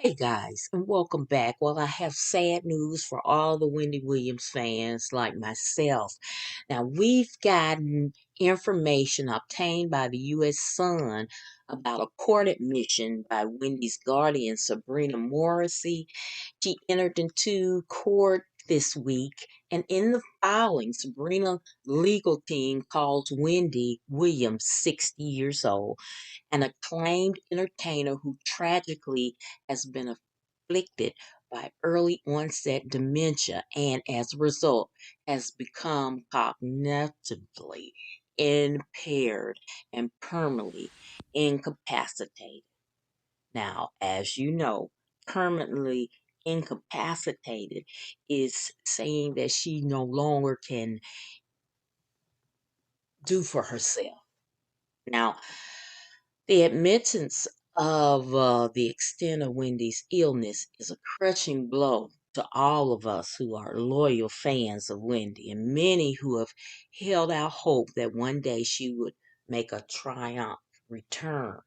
Hey guys, and welcome back. Well, I have sad news for all the Wendy Williams fans like myself. Now, we've gotten information obtained by the U.S. Sun about a court admission by Wendy's guardian, Sabrina Morrissey. She entered into court this week, and in the filing, Sabrina's legal team calls Wendy Williams 60 years old, an acclaimed entertainer who tragically has been afflicted by early onset dementia and as a result has become cognitively impaired and permanently incapacitated. Now, as you know, permanently incapacitated is saying that she no longer can do for herself. Now, the admittance of the extent of Wendy's illness is a crushing blow to all of us who are loyal fans of Wendy and many who have held out hope that one day she would make a triumph return.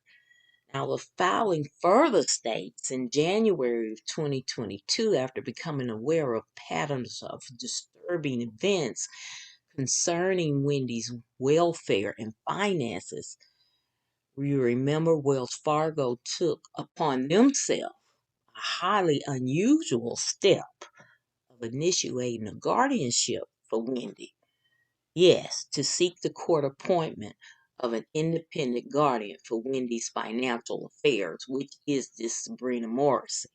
Now, the filing further states in January of 2022, after becoming aware of patterns of disturbing events concerning Wendy's welfare and finances, you remember Wells Fargo took upon themselves a highly unusual step of initiating a guardianship for Wendy. Yes, to seek the court appointment of an independent guardian for Wendy's financial affairs, which is this Sabrina Morrissey.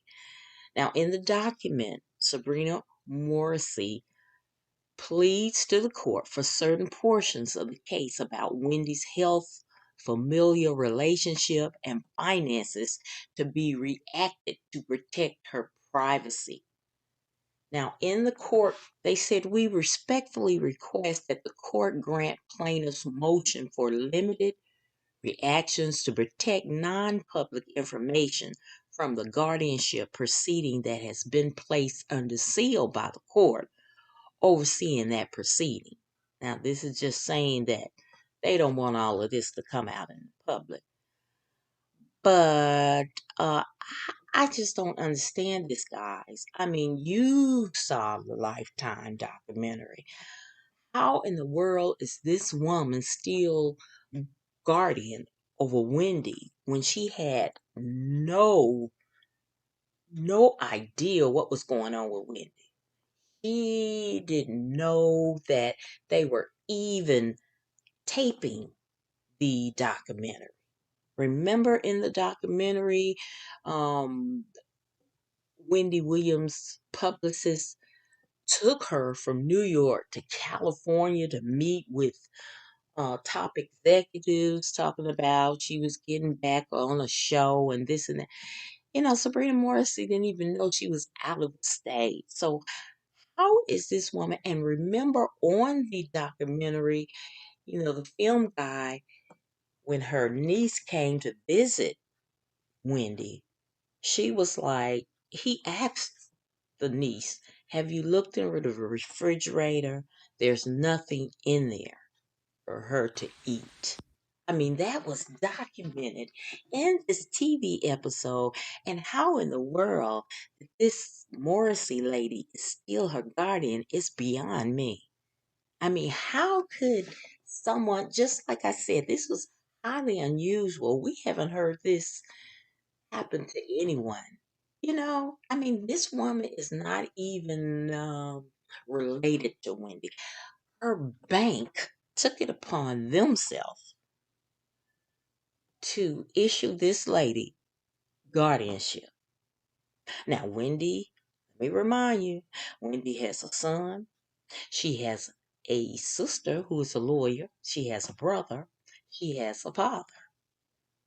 Now, in the document, Sabrina Morrissey pleads to the court for certain portions of the case about Wendy's health, familial relationship, and finances to be reacted to protect her privacy. Now, in the court, they said we respectfully request that the court grant plaintiff's motion for limited reactions to protect non public information from the guardianship proceeding that has been placed under seal by the court overseeing that proceeding. Now, this is just saying that they don't want all of this to come out in the public. But I just don't understand this, guys. I mean, you saw the Lifetime documentary. How in the world is this woman still guardian over Wendy when she had no idea what was going on with Wendy? She didn't know that they were even taping the documentary. Remember in the documentary, um, Wendy Williams' publicist took her from New York to California to meet with top executives, talking about she was getting back on a show and this and that. Sabrina Morrissey didn't even know she was out of the state. So how is this woman? And remember on the documentary, the film guy, when her niece came to visit Wendy, she was like, he asked the niece, have you looked in the refrigerator? There's nothing in there for her to eat. I mean, that was documented in this TV episode. And how in the world this Morrissey lady is still her guardian is beyond me. I mean, how could someone, just like I said, this was highly unusual. We haven't heard this happen to anyone. I mean, this woman is not even related to Wendy. Her bank took it upon themselves to issue this lady guardianship. Now, Wendy, let me remind you, Wendy has a son. She has a sister who is a lawyer. She has a brother. She has a father.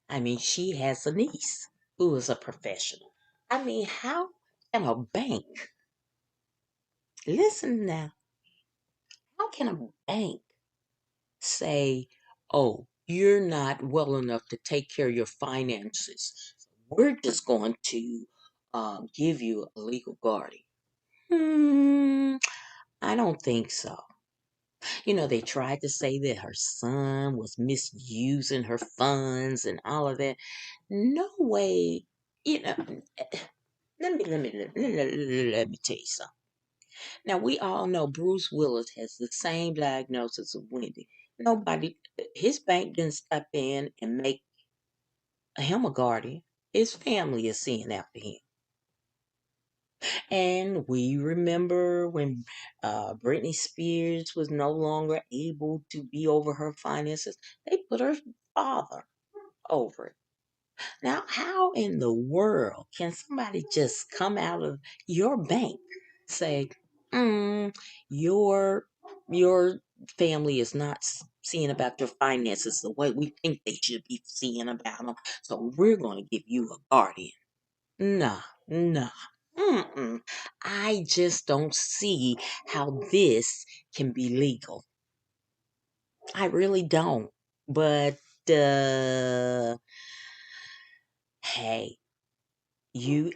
I mean, she has a niece who is a professional. I mean, how can a bank, listen now, how can a bank say, oh, you're not well enough to take care of your finances? We're just going to give you a legal guardian. I don't think so. They tried to say that her son was misusing her funds and all of that. No way, you know, Let me tell you something. Now we all know Bruce Willis has the same diagnosis of Wendy. Nobody, his bank didn't step in and make him a guardian. His family is seeing after him. And we remember when Britney Spears was no longer able to be over her finances, they put her father over it. Now, how in the world can somebody just come out of your bank say, mm, your your family is not seeing about your finances the way we think they should be seeing about them, so we're going to give you a guardian? Nah, nah. Mm-mm. I just don't see how this can be legal. I really don't. But hey,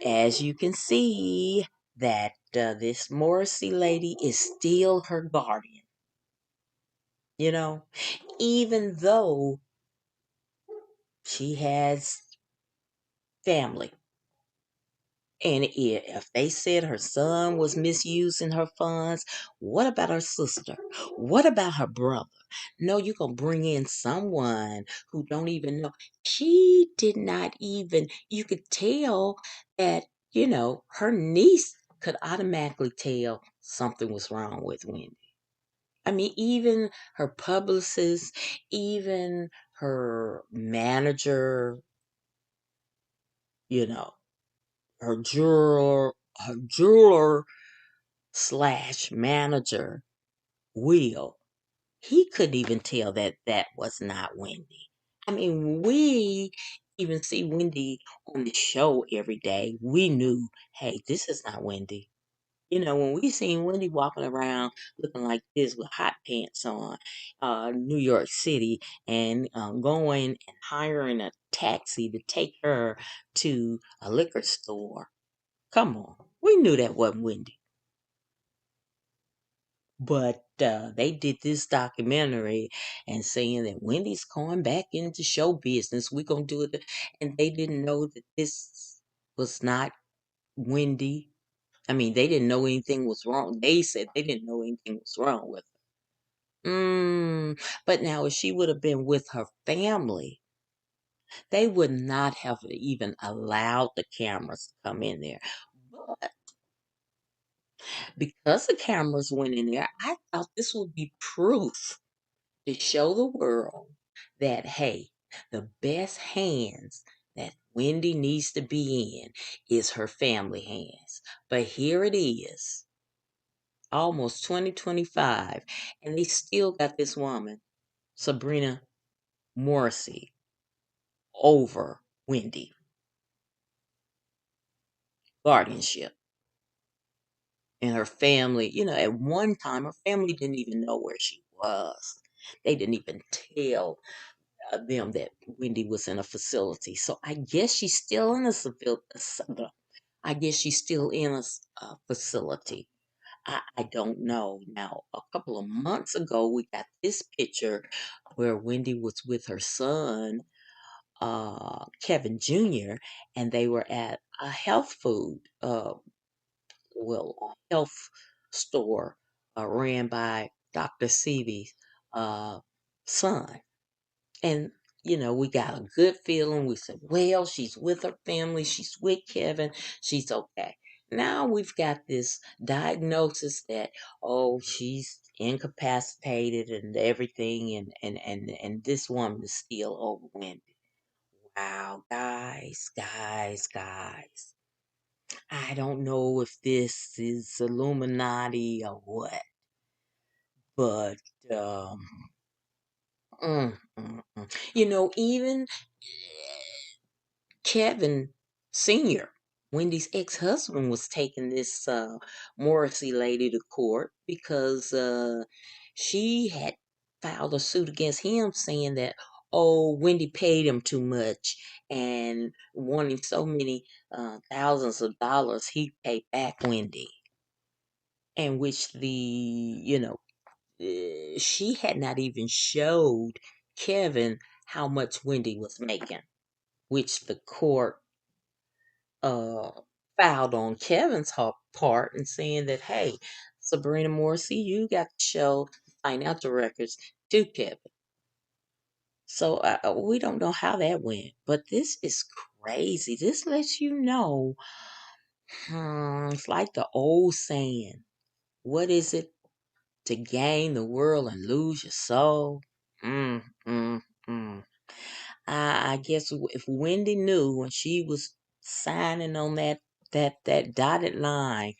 as you can see, that this Morrissey lady is still her guardian. You know, even though she has family. And if they said her son was misusing her funds, what about her sister? What about her brother? No, you're going to bring in someone who don't even know. She did not even, you could tell that, her niece could automatically tell something was wrong with Wendy. I mean, even her publicist, even her manager, you know, her jeweler slash manager, Will, he couldn't even tell that that was not Wendy. I mean, we even see Wendy on the show every day. We knew, hey, this is not Wendy. When we seen Wendy walking around looking like this with hot pants on, New York City, and going and hiring a taxi to take her to a liquor store. Come on, we knew that wasn't Wendy. But they did this documentary and saying that Wendy's going back into show business. We're going to do it. And they didn't know that this was not Wendy. I mean, they didn't know anything was wrong. They said they didn't know anything was wrong with her. But now, if she would have been with her family, they would not have even allowed the cameras to come in there. But because the cameras went in there, I thought this would be proof to show the world that, hey, the best hands that Wendy needs to be in is her family hands. But here it is, almost 2025, and they still got this woman, Sabrina Morrissey, over Wendy guardianship. And her family, at one time, her family didn't even know where she was. They didn't even tell them that Wendy was in a facility. So I guess she's still in a I guess she's still in a facility. I don't know. Now, a couple of months ago, we got this picture where Wendy was with her son, Kevin Jr., and they were at a health food, a health store ran by Dr. Seavy's son. And, we got a good feeling. We said, well, she's with her family. She's with Kevin. She's okay. Now we've got this diagnosis that, oh, she's incapacitated and everything. And this woman is still over Wendy. Wow, guys. I don't know if this is Illuminati or what, but um, even Kevin Sr., Wendy's ex husband, was taking this Morrissey lady to court because she had filed a suit against him saying that, oh, Wendy paid him too much and wanting so many thousands of dollars, he paid back Wendy. And which she had not even showed Kevin how much Wendy was making, which the court uh filed on Kevin's part and saying that, hey, Sabrina Morrissey, you got to show financial records to Kevin. So we don't know how that went, but this is crazy. This lets you know, it's like the old saying, what is it to gain the world and lose your soul? Mm, mm, mm. I guess if Wendy knew when she was signing on that dotted line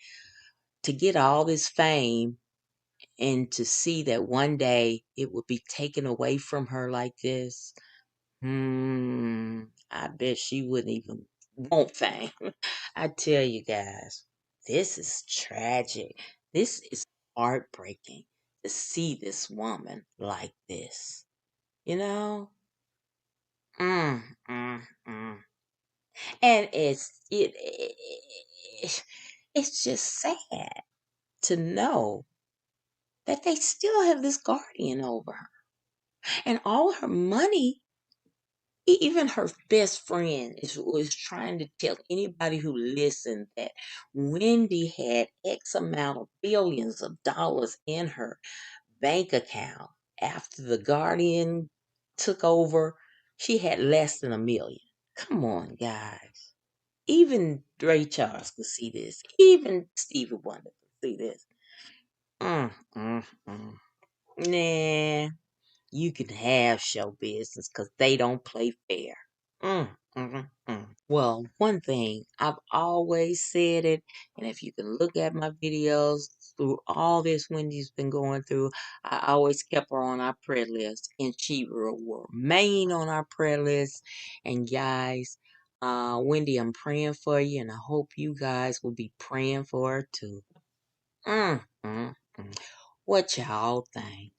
to get all this fame and to see that one day it would be taken away from her like this, I bet she wouldn't even want fame. I tell you guys, this is tragic. This is heartbreaking to see this woman like this. You know? Mm, mm, mm. And it's just sad to know that they still have this guardian over her. And all her money, even her best friend was trying to tell anybody who listened that Wendy had X amount of billions of dollars in her bank account. After the guardian took over, she had less than 1 million. Come on, guys. Even Ray Charles could see this. Even Stevie Wonder could see this. Mm, mm, mm. Nah, you can have show business because they don't play fair. Mm, mm, mm. Well, one thing, I've always said it, and if you can look at my videos through all this Wendy's been going through, I always kept her on our prayer list, and she will remain on our prayer list. And guys, Wendy, I'm praying for you, and I hope you guys will be praying for her too. Mm, mm, mm. What y'all think?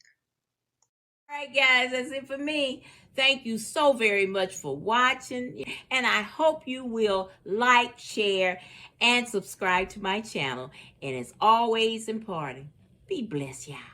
All right, guys, that's it for me. Thank you so very much for watching. And I hope you will like, share, and subscribe to my channel. And as always important, be blessed, y'all.